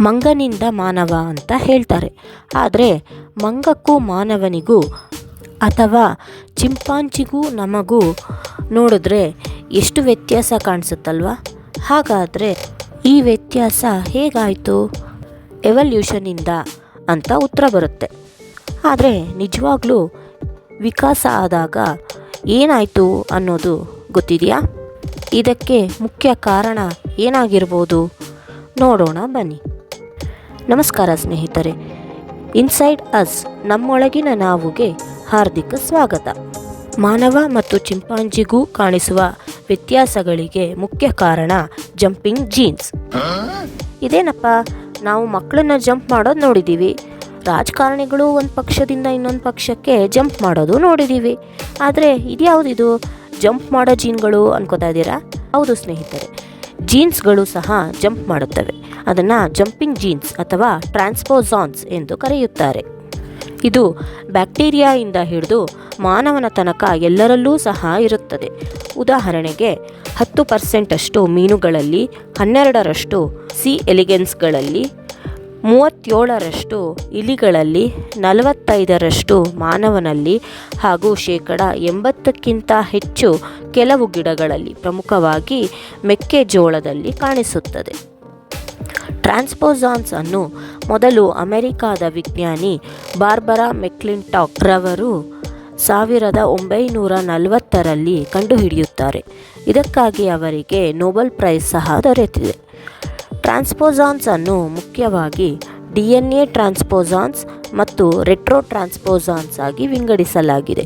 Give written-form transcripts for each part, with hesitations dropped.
ಮಂಗನಿಂದ ಮಾನವ ಅಂತ ಹೇಳ್ತಾರೆ. ಆದರೆ ಮಂಗಕ್ಕೂ ಮಾನವನಿಗೂ ಅಥವಾ ಚಿಂಪಾಂಜಿಗೂ ನಮಗೂ ನೋಡಿದ್ರೆ ಎಷ್ಟು ವ್ಯತ್ಯಾಸ ಕಾಣಿಸುತ್ತಲ್ವ? ಹಾಗಾದರೆ ಈ ವ್ಯತ್ಯಾಸ ಹೇಗಾಯಿತು? ಎವಲ್ಯೂಷನಿಂದ ಅಂತ ಉತ್ತರ ಬರುತ್ತೆ. ಆದರೆ ನಿಜವಾಗ್ಲೂ ವಿಕಾಸ ಆದಾಗ ಏನಾಯಿತು ಅನ್ನೋದು ಗೊತ್ತಿದೆಯಾ? ಇದಕ್ಕೆ ಮುಖ್ಯ ಕಾರಣ ಏನಾಗಿರ್ಬೋದು ನೋಡೋಣ ಬನ್ನಿ. ನಮಸ್ಕಾರ ಸ್ನೇಹಿತರೆ, ಇನ್ಸೈಡ್ ಅಸ್ ನಮ್ಮೊಳಗಿನ ನಾವುಗೆ ಹಾರ್ದಿಕ ಸ್ವಾಗತ. ಮಾನವ ಮತ್ತು ಚಿಂಪಾಂಜಿಗೂ ಕಾಣಿಸುವ ವ್ಯತ್ಯಾಸಗಳಿಗೆ ಮುಖ್ಯ ಕಾರಣ ಜಂಪಿಂಗ್ ಜೀನ್ಸ್. ಇದೇನಪ್ಪ, ನಾವು ಮಕ್ಕಳನ್ನ ಜಂಪ್ ಮಾಡೋದು ನೋಡಿದ್ದೀವಿ, ರಾಜಕಾರಣಿಗಳು ಒಂದು ಪಕ್ಷದಿಂದ ಇನ್ನೊಂದು ಪಕ್ಷಕ್ಕೆ ಜಂಪ್ ಮಾಡೋದು ನೋಡಿದ್ದೀವಿ, ಆದರೆ ಇದ್ಯಾವುದಿದು ಜಂಪ್ ಮಾಡೋ ಜೀನ್ಗಳು ಅನ್ಕೋತಾ ಇದ್ದೀರಾ? ಹೌದು ಸ್ನೇಹಿತರೆ, ಜೀನ್ಸ್ಗಳು ಸಹ ಜಂಪ್ ಮಾಡುತ್ತವೆ. ಅದನ್ನು ಜಂಪಿಂಗ್ ಜೀನ್ಸ್ ಅಥವಾ ಟ್ರಾನ್ಸ್ಪೋಸಾನ್ಸ್ ಎಂದು ಕರೆಯುತ್ತಾರೆ. ಇದು ಬ್ಯಾಕ್ಟೀರಿಯಾಯಿಂದ ಹಿಡಿದು ಮಾನವನ ತನಕ ಎಲ್ಲರಲ್ಲೂ ಸಹ ಇರುತ್ತದೆ. ಉದಾಹರಣೆಗೆ 10% ಮೀನುಗಳಲ್ಲಿ, 12% ಸಿ ಎಲಿಗೆನ್ಸ್ಗಳಲ್ಲಿ, 37% ಇಲಿಗಳಲ್ಲಿ, 45% ಮಾನವನಲ್ಲಿ ಹಾಗೂ 80% ಹೆಚ್ಚು ಕೆಲವು ಗಿಡಗಳಲ್ಲಿ, ಪ್ರಮುಖವಾಗಿ ಮೆಕ್ಕೆಜೋಳದಲ್ಲಿ ಕಾಣಿಸುತ್ತದೆ. ಟ್ರಾನ್ಸ್ಪೋಸಾನ್ಸ್ ಅನ್ನು ಮೊದಲು ಅಮೆರಿಕಾದ ವಿಜ್ಞಾನಿ ಬಾರ್ಬರಾ ಮೆಕ್ಲಿಂಟಾಕ್ ರವರು 1940ರಲ್ಲಿ ಕಂಡುಹಿಡಿಯುತ್ತಾರೆ. ಇದಕ್ಕಾಗಿ ಅವರಿಗೆ ನೊಬೆಲ್ ಪ್ರೈಸ್ ಸಹ ದೊರೆತಿದೆ. ಟ್ರಾನ್ಸ್ಪೋಸಾನ್ಸ್ ಅನ್ನು ಮುಖ್ಯವಾಗಿ DNA ಟ್ರಾನ್ಸ್ಪೋಸಾನ್ಸ್ ಮತ್ತು ರೆಟ್ರೋ ಟ್ರಾನ್ಸ್ಪೋಸಾನ್ಸ್ ಆಗಿ ವಿಂಗಡಿಸಲಾಗಿದೆ.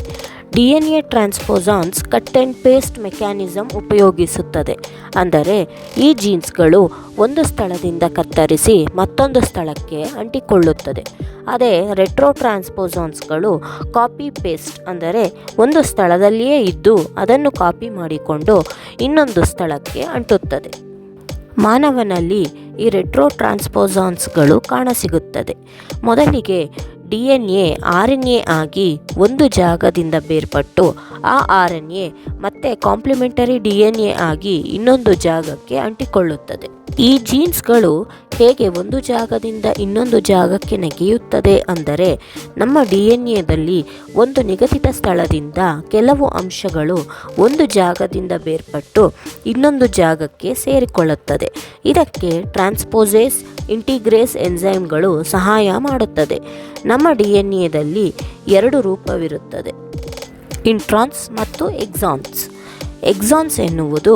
DNA transposons cut and paste mechanism ಉಪಯೋಗಿಸುತ್ತದೆ. ಅಂದರೆ ಈ ಜೀನ್ಸ್ಗಳು ಒಂದು ಸ್ಥಳದಿಂದ ಕತ್ತರಿಸಿ ಮತ್ತೊಂದು ಸ್ಥಳಕ್ಕೆ ಅಂಟಿಕೊಳ್ಳುತ್ತದೆ. ಅದೇ ರೆಟ್ರೋ ಟ್ರಾನ್ಸ್ಪೋಸಾನ್ಸ್ಗಳು ಕಾಪಿ ಪೇಸ್ಟ್, ಅಂದರೆ ಒಂದು ಸ್ಥಳದಲ್ಲಿಯೇ ಇದ್ದು ಅದನ್ನು ಕಾಪಿ ಮಾಡಿಕೊಂಡು ಇನ್ನೊಂದು ಸ್ಥಳಕ್ಕೆ ಅಂಟುತ್ತದೆ. ಮಾನವನಲ್ಲಿ ಈ ರೆಟ್ರೋ ಟ್ರಾನ್ಸ್ಪೋಸಾನ್ಸ್ಗಳು ಕಾಣಸಿಗುತ್ತದೆ. ಮೊದಲಿಗೆ DNA RNA ಆಗಿ ಒಂದು ಜಾಗದಿಂದ ಬೇರ್ಪಟ್ಟು ಆ RNA ಮತ್ತೆ ಕಾಂಪ್ಲಿಮೆಂಟರಿ DNA ಆಗಿ ಇನ್ನೊಂದು ಜಾಗಕ್ಕೆ ಅಂಟಿಕೊಳ್ಳುತ್ತದೆ. ಈ ಜೀನ್ಸ್ಗಳು ಹೇಗೆ ಒಂದು ಜಾಗದಿಂದ ಇನ್ನೊಂದು ಜಾಗಕ್ಕೆ ನೆಗೆಯುತ್ತದೆ ಅಂದರೆ, ನಮ್ಮ DNAದಲ್ಲಿ ಒಂದು ನಿಗದಿತ ಸ್ಥಳದಿಂದ ಕೆಲವು ಅಂಶಗಳು ಒಂದು ಜಾಗದಿಂದ ಬೇರ್ಪಟ್ಟು ಇನ್ನೊಂದು ಜಾಗಕ್ಕೆ ಸೇರಿಕೊಳ್ಳುತ್ತದೆ. ಇದಕ್ಕೆ ಟ್ರಾನ್ಸ್ಪೋಸೇಸ್ ಇಂಟಿಗ್ರೇಸ್ ಎನ್ಸೈಮ್ಗಳು ಸಹಾಯ ಮಾಡುತ್ತದೆ. ನಮ್ಮ DNAದಲ್ಲಿ 2 ರೂಪವಿರುತ್ತದೆ, ಇಂಟ್ರಾನ್ಸ್ ಮತ್ತು ಎಕ್ಸಾನ್ಸ್. ಎಕ್ಸಾನ್ಸ್ ಎನ್ನುವುದು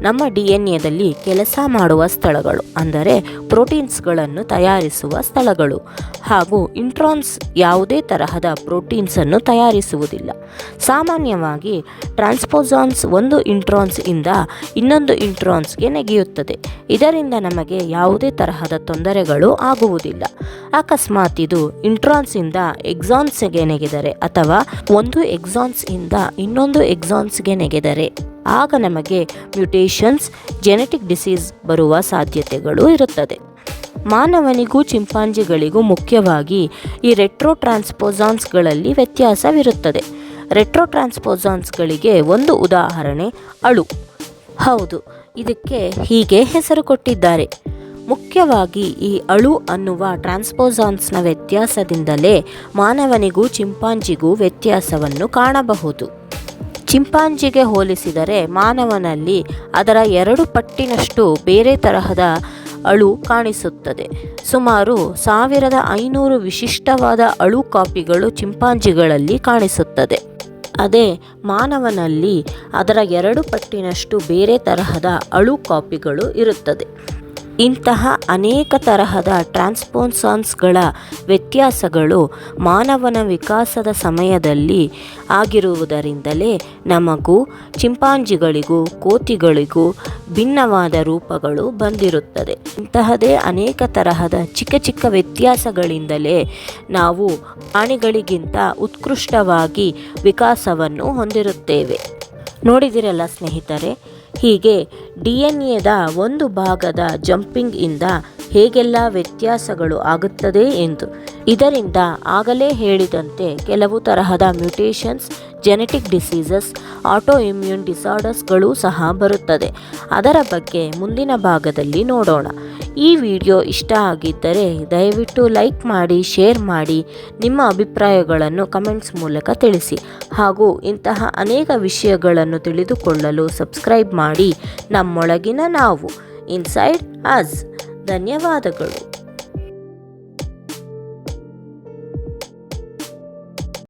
ನಮ್ಮ DNAದಲ್ಲಿ ಕೆಲಸ ಮಾಡುವ ಸ್ಥಳಗಳು, ಅಂದರೆ ಪ್ರೋಟೀನ್ಸ್ಗಳನ್ನು ತಯಾರಿಸುವ ಸ್ಥಳಗಳು, ಹಾಗೂ ಇಂಟ್ರಾನ್ಸ್ ಯಾವುದೇ ತರಹದ ಪ್ರೋಟೀನ್ಸನ್ನು ತಯಾರಿಸುವುದಿಲ್ಲ. ಸಾಮಾನ್ಯವಾಗಿ ಟ್ರಾನ್ಸ್ಪೋಸಾನ್ಸ್ ಒಂದು ಇಂಟ್ರಾನ್ಸ್ ಇಂದ ಇನ್ನೊಂದು ಇಂಟ್ರಾನ್ಸ್ಗೆ ನೆಗೆಯುತ್ತದೆ. ಇದರಿಂದ ನಮಗೆ ಯಾವುದೇ ತರಹದ ತೊಂದರೆಗಳು ಆಗುವುದಿಲ್ಲ. ಅಕಸ್ಮಾತ್ ಇದು ಇಂಟ್ರಾನ್ಸ್ ಇಂದ ಎಕ್ಸಾನ್ಸ್ಗೆ ನೆಗೆದರೆ ಅಥವಾ ಒಂದು ಎಕ್ಸಾನ್ಸ್ ಇಂದ ಇನ್ನೊಂದು ಎಕ್ಸಾನ್ಸ್ಗೆ ನೆಗೆದರೆ ಆಗ ನಮಗೆ ಮ್ಯೂಟೇಷನ್ಸ್, ಜೆನೆಟಿಕ್ ಡಿಸೀಸ್ ಬರುವ ಸಾಧ್ಯತೆಗಳು ಇರುತ್ತದೆ. ಮಾನವನಿಗೂ ಚಿಂಪಾಂಜಿಗಳಿಗೂ ಮುಖ್ಯವಾಗಿ ಈ ರೆಟ್ರೋ ಟ್ರಾನ್ಸ್ಪೋಸಾನ್ಸ್ಗಳಲ್ಲಿ ವ್ಯತ್ಯಾಸವಿರುತ್ತದೆ. ರೆಟ್ರೋ ಟ್ರಾನ್ಸ್ಪೋಸಾನ್ಸ್ಗಳಿಗೆ ಒಂದು ಉದಾಹರಣೆ ಅಳು. ಹೌದು, ಇದಕ್ಕೆ ಹೀಗೆ ಹೆಸರು ಕೊಟ್ಟಿದ್ದಾರೆ. ಮುಖ್ಯವಾಗಿ ಈ ಅಳು ಅನ್ನುವ ಟ್ರಾನ್ಸ್ಪೋಸಾನ್ಸ್ನ ವ್ಯತ್ಯಾಸದಿಂದಲೇ ಮಾನವನಿಗೂ ಚಿಂಪಾಂಜಿಗೂ ವ್ಯತ್ಯಾಸವನ್ನು ಕಾಣಬಹುದು. ಚಿಂಪಾಂಜಿಗೆ ಹೋಲಿಸಿದರೆ ಮಾನವನಲ್ಲಿ ಅದರ 2 ಪಟ್ಟಿನಷ್ಟು ಬೇರೆ ತರಹದ ಅಳು ಕಾಣಿಸುತ್ತದೆ. ಸುಮಾರು 1500 ವಿಶಿಷ್ಟವಾದ ಅಳು ಕಾಪಿಗಳು ಚಿಂಪಾಂಜಿಗಳಲ್ಲಿ ಕಾಣಿಸುತ್ತದೆ. ಅದೇ ಮಾನವನಲ್ಲಿ ಅದರ 2 ಪಟ್ಟಿನಷ್ಟು ಬೇರೆ ತರಹದ ಅಳು ಕಾಪಿಗಳು ಇರುತ್ತದೆ. ಇಂತಹ ಅನೇಕ ತರಹದ ಟ್ರಾನ್ಸ್ಪೋಸಾನ್ಸ್ಗಳ ವ್ಯತ್ಯಾಸಗಳು ಮಾನವನ ವಿಕಾಸದ ಸಮಯದಲ್ಲಿ ಆಗಿರುವುದರಿಂದಲೇ ನಮಗೂ ಚಿಂಪಾಂಜಿಗಳಿಗೂ ಕೋತಿಗಳಿಗೂ ಭಿನ್ನವಾದ ರೂಪಗಳು ಬಂದಿರುತ್ತದೆ. ಇಂತಹದೇ ಅನೇಕ ತರಹದ ಚಿಕ್ಕ ಚಿಕ್ಕ ವ್ಯತ್ಯಾಸಗಳಿಂದಲೇ ನಾವು ಪ್ರಾಣಿಗಳಿಗಿಂತ ಉತ್ಕೃಷ್ಟವಾಗಿ ವಿಕಾಸವನ್ನು ಹೊಂದಿರುತ್ತೇವೆ. ನೋಡಿದಿರಲ್ಲ ಸ್ನೇಹಿತರೆ, ಹೀಗೆ DNAದ ಒಂದು ಭಾಗದ ಜಂಪಿಂಗ್ ಇಂದ ಹೇಗೆಲ್ಲ ವ್ಯತ್ಯಾಸಗಳು ಆಗುತ್ತದೆ ಎಂದು. ಇದರಿಂದ ಆಗಲೇ ಹೇಳಿದಂತೆ ಕೆಲವು ತರಹದ mutations, genetic diseases, autoimmune ಡಿಸಾರ್ಡರ್ಸ್ಗಳು ಸಹ ಬರುತ್ತದೆ. ಅದರ ಬಗ್ಗೆ ಮುಂದಿನ ಭಾಗದಲ್ಲಿ ನೋಡೋಣ. ಈ ವಿಡಿಯೋ ಇಷ್ಟ ಆಗಿದ್ದರೆ ದಯವಿಟ್ಟು ಲೈಕ್ ಮಾಡಿ, ಶೇರ್ ಮಾಡಿ, ನಿಮ್ಮ ಅಭಿಪ್ರಾಯಗಳನ್ನು ಕಮೆಂಟ್ಸ್ ಮೂಲಕ ತಿಳಿಸಿ. ಹಾಗೂ ಇಂತಹ ಅನೇಕ ವಿಷಯಗಳನ್ನು ತಿಳಿದುಕೊಳ್ಳಲು ಸಬ್ಸ್ಕ್ರೈಬ್ ಮಾಡಿ. ನಮ್ಮೊಳಗಿನ ನಾವು, ಇನ್ಸೈಡ್ ಅಸ್. ಧನ್ಯವಾದಗಳು.